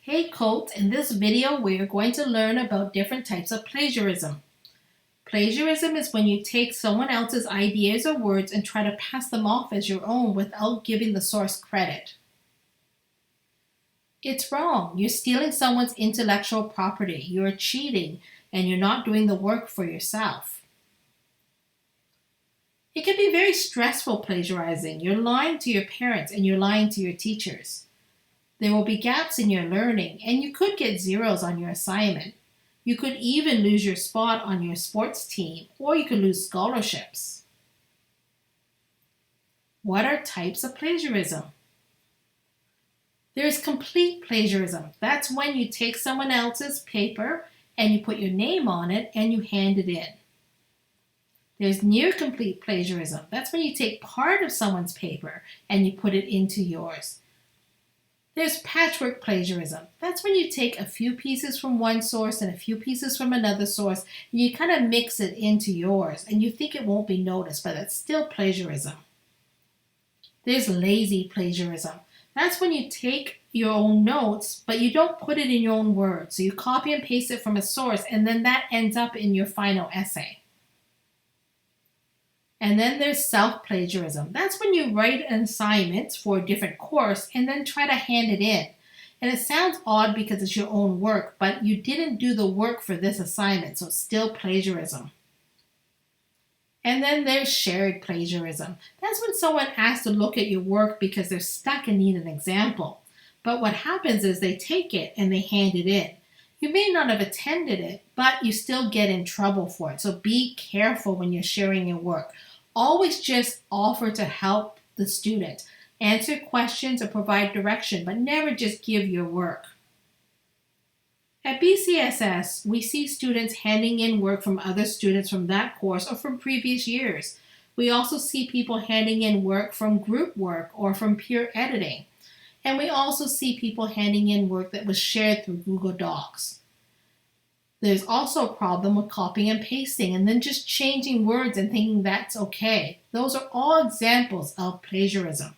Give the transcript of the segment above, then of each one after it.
Hey Colt, in this video we are going to learn about different types of plagiarism. Plagiarism is when you take someone else's ideas or words and try to pass them off as your own without giving the source credit. It's wrong. You're stealing someone's intellectual property. You're cheating and you're not doing the work for yourself. It can be very stressful plagiarizing. You're lying to your parents and you're lying to your teachers. There will be gaps in your learning, and you could get zeros on your assignment. You could even lose your spot on your sports team, or you could lose scholarships. What are types of plagiarism? There's complete plagiarism. That's when you take someone else's paper and you put your name on it and you hand it in. There's near complete plagiarism. That's when you take part of someone's paper and you put it into yours. There's patchwork plagiarism. That's when you take a few pieces from one source and a few pieces from another source, and you kind of mix it into yours, and you think it won't be noticed, but it's still plagiarism. There's lazy plagiarism. That's when you take your own notes, but you don't put it in your own words. So you copy and paste it from a source, and then that ends up in your final essay. And then there's self-plagiarism. That's when you write an assignment for a different course and then try to hand it in. And it sounds odd because it's your own work, but you didn't do the work for this assignment, so it's still plagiarism. And then there's shared plagiarism. That's when someone asks to look at your work because they're stuck and need an example. But what happens is they take it and they hand it in. You may not have attended it, but you still get in trouble for it. So be careful when you're sharing your work. Always just offer to help the student. Answer questions or provide direction, but never just give your work. At BCSS, we see students handing in work from other students from that course or from previous years. We also see people handing in work from group work or from peer editing. And we also see people handing in work that was shared through Google Docs. There's also a problem with copying and pasting and then just changing words and thinking that's okay. Those are all examples of plagiarism.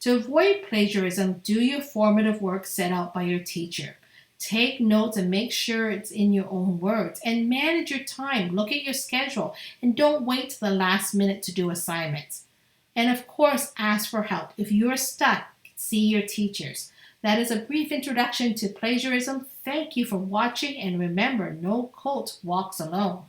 To avoid plagiarism, do your formative work set out by your teacher. Take notes and make sure it's in your own words. And manage your time. Look at your schedule and don't wait till the last minute to do assignments. And of course, ask for help. If you're stuck, see your teachers. That is a brief introduction to plagiarism. Thank you for watching, and remember, no Colt walks alone.